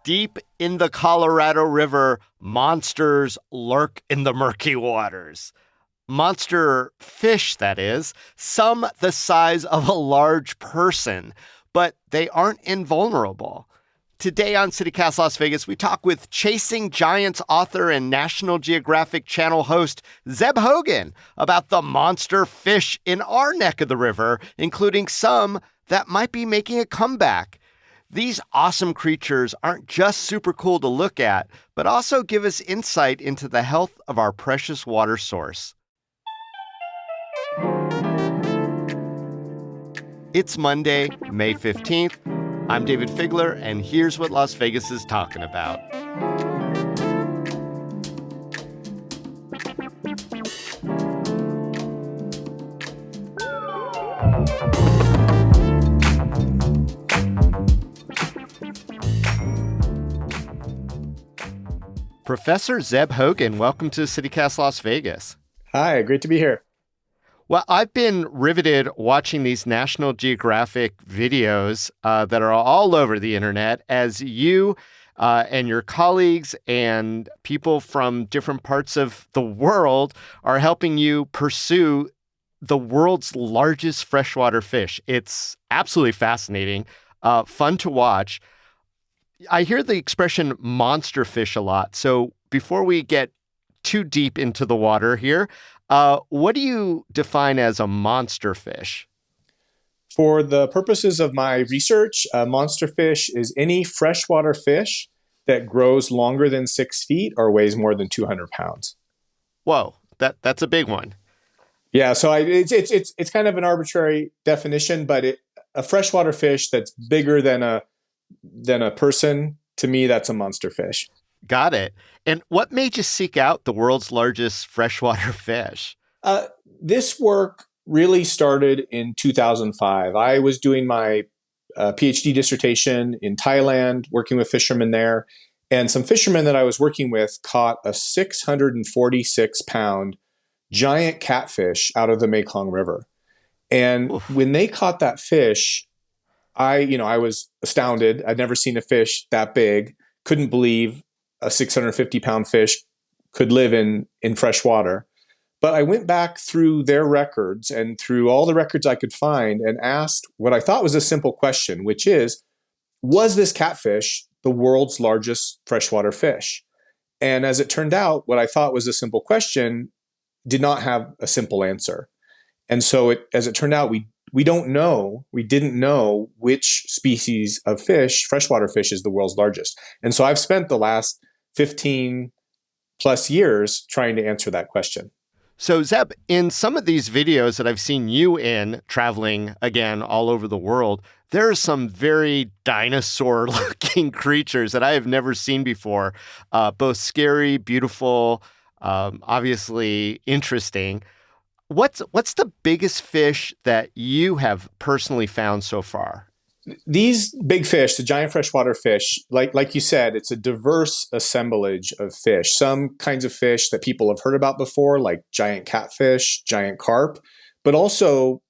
Deep in the Colorado River, monsters lurk in the murky waters. Monster fish, that is, some the size of a large person, but they aren't invulnerable. Today on CityCast Las Vegas, we talk with Chasing Giants author and National Geographic Channel host Zeb Hogan about the monster fish in our neck of the river, including some that might be making a comeback. These awesome creatures aren't just super cool to look at, but also give us insight into the health of our precious water source. It's Monday, May 15th. I'm David Figler, and here's what Las Vegas is talking about. Professor Zeb Hogan, welcome to CityCast Las Vegas. Hi, great to be here. Well, I've been riveted watching these National Geographic videos that are all over the internet as you and your colleagues and people from different parts of the world are helping you pursue the world's largest freshwater fish. It's absolutely fascinating, fun to watch. I hear the expression monster fish a lot. So before we get too deep into the water here, what do you define as a monster fish? For the purposes of my research, a monster fish is any freshwater fish that grows longer than 6 feet or weighs more than 200 pounds. Whoa, that's a big one. Yeah, so it's kind of an arbitrary definition, but a freshwater fish that's bigger than a person, to me, that's a monster fish. Got it. And what made you seek out the world's largest freshwater fish? This work really started in 2005. I was doing my PhD dissertation in Thailand, working with fishermen there. And some fishermen that I was working with caught a 646-pound giant catfish out of the Mekong River. And when they caught that fish, I was astounded. I'd never seen a fish that big. Couldn't believe a 650-pound fish could live in fresh water. But I went back through their records and through all the records I could find and asked what I thought was a simple question, which is, was this catfish the world's largest freshwater fish? And as it turned out, what I thought was a simple question did not have a simple answer. And so as it turned out, we didn't know which species of fish, freshwater fish, is the world's largest. And so I've spent the last 15 plus years trying to answer that question. So Zeb, in some of these videos that I've seen you in, traveling again all over the world, there are some very dinosaur-looking creatures that I have never seen before, both scary, beautiful, obviously interesting. What's the biggest fish that you have personally found so far? These big fish, the giant freshwater fish, like you said, it's a diverse assemblage of fish. Some kinds of fish that people have heard about before, like giant catfish, giant carp, but also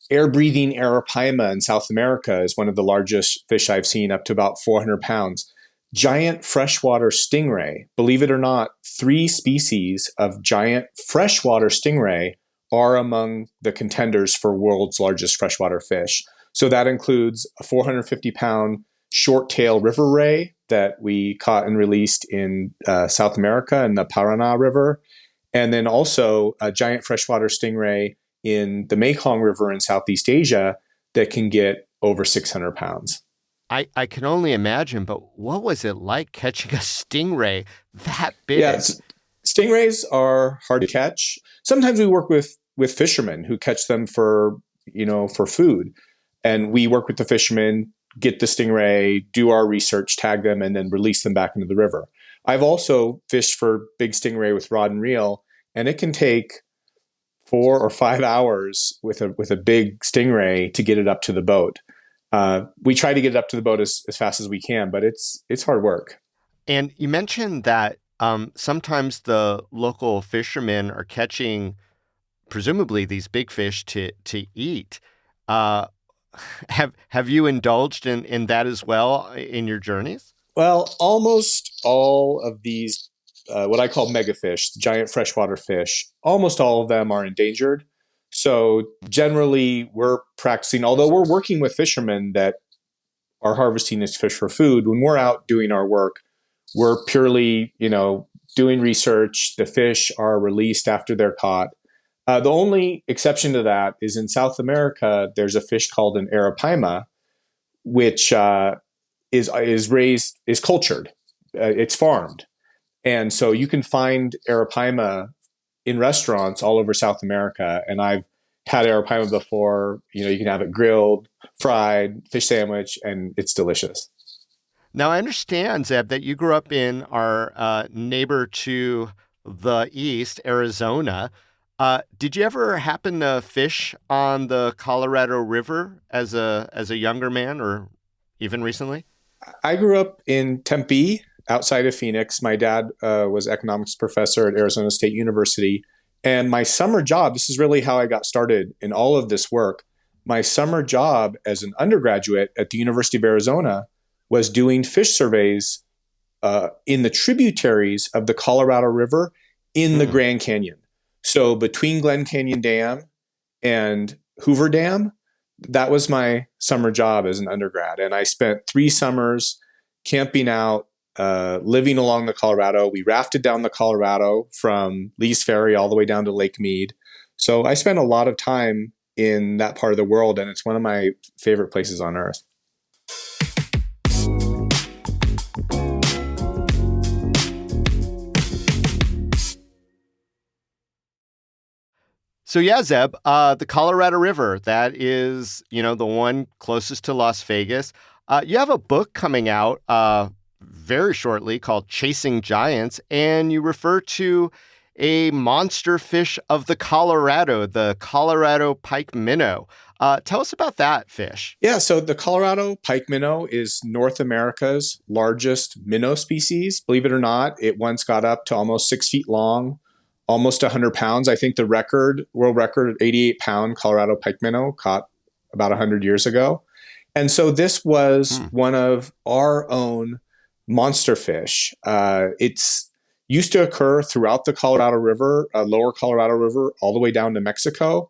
air-breathing arapaima in South America is one of the largest fish I've seen, up to about 400 pounds. Giant freshwater stingray, believe it or not, 3 species of giant freshwater stingray are among the contenders for world's largest freshwater fish. So that includes a 450-pound short-tail river ray that we caught and released in South America in the Paraná River, and then also a giant freshwater stingray in the Mekong River in Southeast Asia that can get over 600 pounds. I can only imagine, but what was it like catching a stingray that big? Yeah, stingrays are hard to catch. Sometimes we work with fishermen who catch them for food. And we work with the fishermen, get the stingray, do our research, tag them, and then release them back into the river. I've also fished for big stingray with rod and reel, and it can take 4 or 5 hours with a big stingray to get it up to the boat. We try to get it up to the boat as fast as we can, but it's hard work. And you mentioned that sometimes the local fishermen are catching, presumably, these big fish to eat. Have you indulged in that as well in your journeys? Well, almost all of these, what I call megafish, giant freshwater fish, almost all of them are endangered. So generally, we're practicing, although we're working with fishermen that are harvesting this fish for food, when we're out doing our work, we're purely, doing research. The fish are released after they're caught. The only exception to that is in South America, there's a fish called an arapaima, which is raised, is cultured, it's farmed, and so you can find arapaima in restaurants all over South America. And I've had arapaima before. You can have it grilled, fried, fish sandwich, and it's delicious. Now, I understand, Zeb, that you grew up in our neighbor to the east, Arizona. Did you ever happen to fish on the Colorado River as a younger man, or even recently? I grew up in Tempe, outside of Phoenix. My dad was economics professor at Arizona State University. And my summer job, this is really how I got started in all of this work. My summer job as an undergraduate at the University of Arizona was doing fish surveys in the tributaries of the Colorado River in the Hmm. Grand Canyon. So between Glen Canyon Dam and Hoover Dam, that was my summer job as an undergrad. And I spent 3 summers camping out, living along the Colorado. We rafted down the Colorado from Lee's Ferry all the way down to Lake Mead. So I spent a lot of time in that part of the world, and it's one of my favorite places on earth. So yeah, Zeb, the Colorado River, that is, the one closest to Las Vegas. You have a book coming out very shortly called Chasing Giants, and you refer to a monster fish of the Colorado pike minnow. Tell us about that fish. Yeah, so the Colorado pike minnow is North America's largest minnow species. Believe it or not, it once got up to almost 6 feet long, almost 100 pounds. I think the world record, 88-pound Colorado pike minnow caught about 100 years ago. And so this was Hmm. one of our own monster fish. It's used to occur throughout the Colorado River, lower Colorado River, all the way down to Mexico.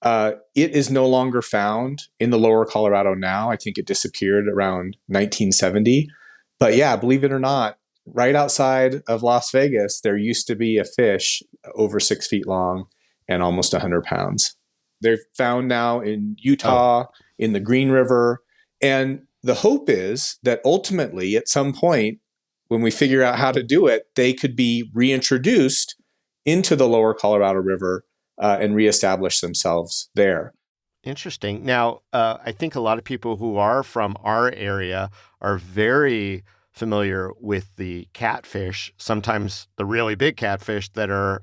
It is no longer found in the lower Colorado now. I think it disappeared around 1970. But yeah, believe it or not, right outside of Las Vegas, there used to be a fish over 6 feet long and almost 100 pounds. They're found now in Oh, Utah, in the Green River. And the hope is that ultimately, at some point, when we figure out how to do it, they could be reintroduced into the lower Colorado River and reestablish themselves there. interesting. Now, I think a lot of people who are from our area are very familiar with the catfish, sometimes the really big catfish that are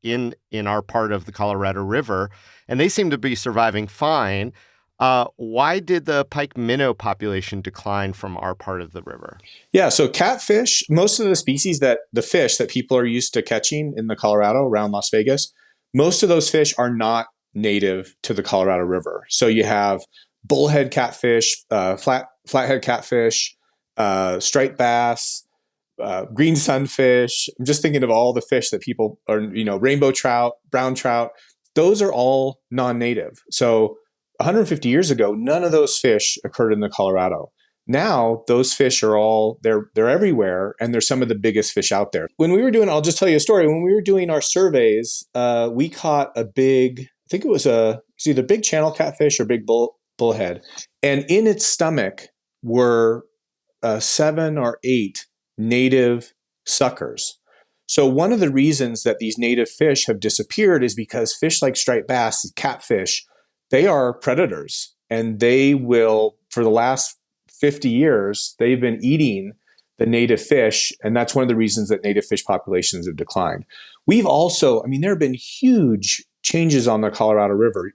in our part of the Colorado River, and they seem to be surviving fine. Why did the pike minnow population decline from our part of the river? Yeah, so catfish, most of the species the fish that people are used to catching in the Colorado around Las Vegas, most of those fish are not native to the Colorado River. So you have bullhead catfish, flathead catfish, striped bass, green sunfish. I'm just thinking of all the fish that people are, rainbow trout, brown trout. Those are all non-native. So 150 years ago, none of those fish occurred in the Colorado. Now those fish are they're everywhere, and they're some of the biggest fish out there. When we were doing, I'll just tell you a story. When we were doing our surveys, we caught a big, I think it's either big channel catfish or big bullhead, and in its stomach were 7 or 8 native suckers. So one of the reasons that these native fish have disappeared is because fish like striped bass, catfish, they are predators, and they will, for the last 50 years, they've been eating the native fish, and that's one of the reasons that native fish populations have declined. We've also, there have been huge changes on the Colorado River.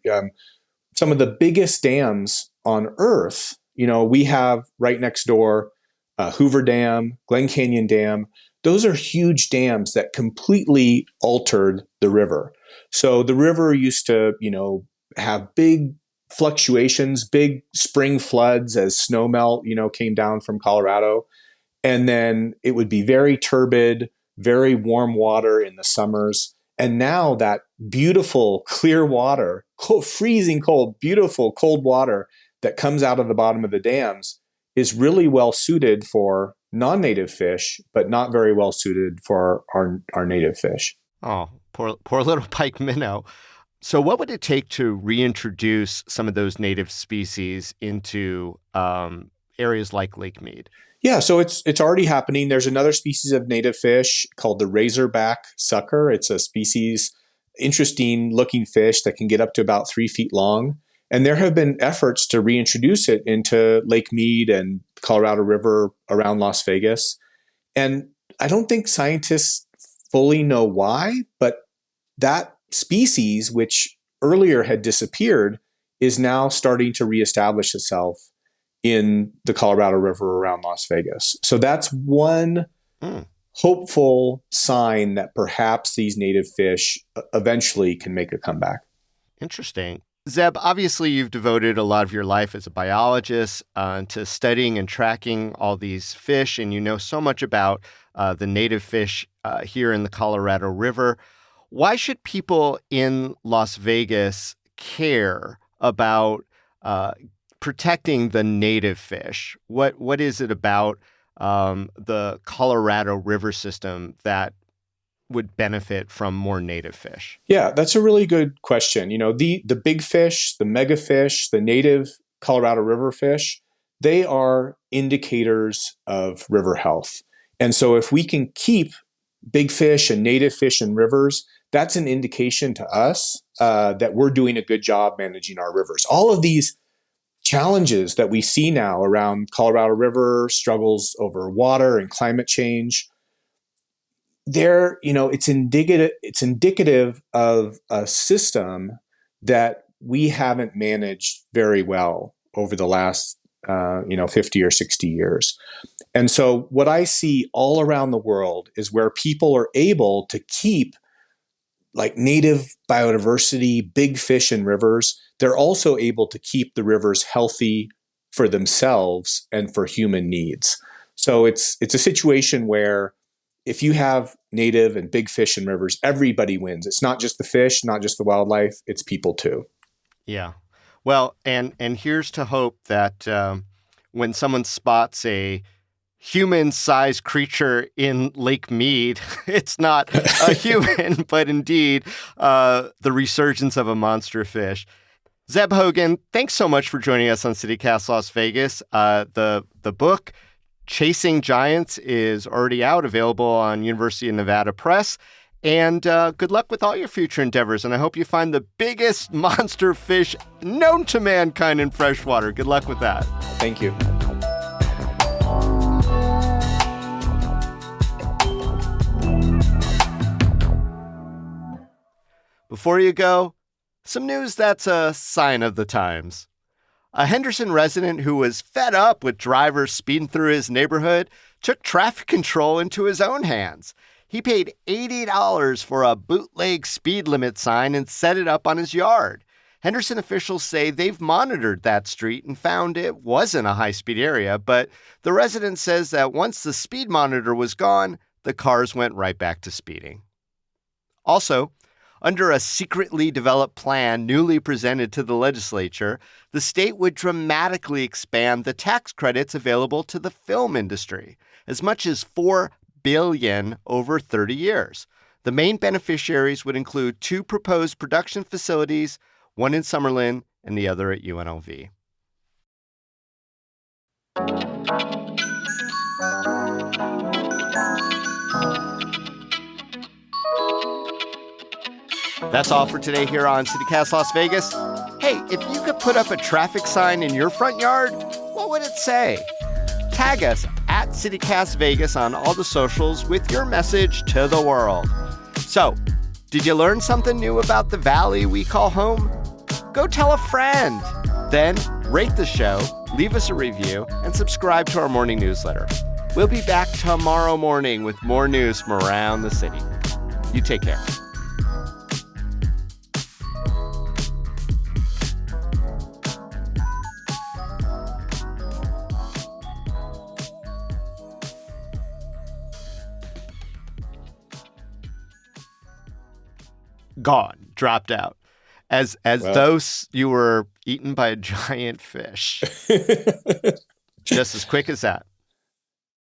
Some of the biggest dams on Earth, we have right next door Hoover Dam, Glen Canyon Dam. Those are huge dams that completely altered the river. So the river used to, have big fluctuations, big spring floods as snow melt, came down from Colorado. And then it would be very turbid, very warm water in the summers. And now that beautiful, clear water, freezing cold, beautiful, cold water that comes out of the bottom of the dams is really well suited for non-native fish, but not very well suited for our native fish. Oh, poor little pike minnow. So what would it take to reintroduce some of those native species into areas like Lake Mead? Yeah, so it's already happening. There's another species of native fish called the razorback sucker. It's a species, interesting looking fish that can get up to about 3 feet long. And there have been efforts to reintroduce it into Lake Mead and Colorado River around Las Vegas. And I don't think scientists fully know why, but that species, which earlier had disappeared, is now starting to reestablish itself in the Colorado River around Las Vegas. So that's one hopeful sign that perhaps these native fish eventually can make a comeback. Interesting. Zeb, obviously you've devoted a lot of your life as a biologist to studying and tracking all these fish, and you know so much about the native fish here in the Colorado River. Why should people in Las Vegas care about protecting the native fish? What is it about the Colorado River system that would benefit from more native fish? Yeah, that's a really good question. You know, the big fish, the mega fish, the native Colorado River fish, they are indicators of river health. And so if we can keep big fish and native fish in rivers, that's an indication to us that we're doing a good job managing our rivers. All of these challenges that we see now around Colorado River, struggles over water and climate change, it's indicative of a system that we haven't managed very well over the last 50 or 60 years. And so what I see all around the world is where people are able to keep like native biodiversity, big fish in rivers, they're also able to keep the rivers healthy for themselves and for human needs. So it's a situation where if you have native and big fish in rivers, everybody wins. It's not just the fish, not just the wildlife, it's people too. Yeah. Well, and here's to hope that when someone spots a human-sized creature in Lake Mead, it's not a human, but indeed the resurgence of a monster fish. Zeb Hogan, thanks so much for joining us on CityCast Las Vegas. The book, Chasing Giants, is already out, available on University of Nevada Press. And good luck with all your future endeavors. And I hope you find the biggest monster fish known to mankind in freshwater. Good luck with that. Thank you. Before you go, some news that's a sign of the times. A Henderson resident who was fed up with drivers speeding through his neighborhood took traffic control into his own hands. He paid $80 for a bootleg speed limit sign and set it up on his yard. Henderson officials say they've monitored that street and found it wasn't a high-speed area, but the resident says that once the speed monitor was gone, the cars went right back to speeding. Also, under a secretly developed plan newly presented to the legislature, the state would dramatically expand the tax credits available to the film industry, as much as $4 billion over 30 years. The main beneficiaries would include 2 proposed production facilities, one in Summerlin and the other at UNLV. That's all for today here on CityCast Las Vegas. Hey, if you could put up a traffic sign in your front yard, what would it say? Tag us at CityCast Vegas on all the socials with your message to the world. So, did you learn something new about the valley we call home? Go tell a friend. Then rate the show, leave us a review, and subscribe to our morning newsletter. We'll be back tomorrow morning with more news from around the city. You take care. gone, dropped out. As Well, though you were eaten by a giant fish. Just as quick as that.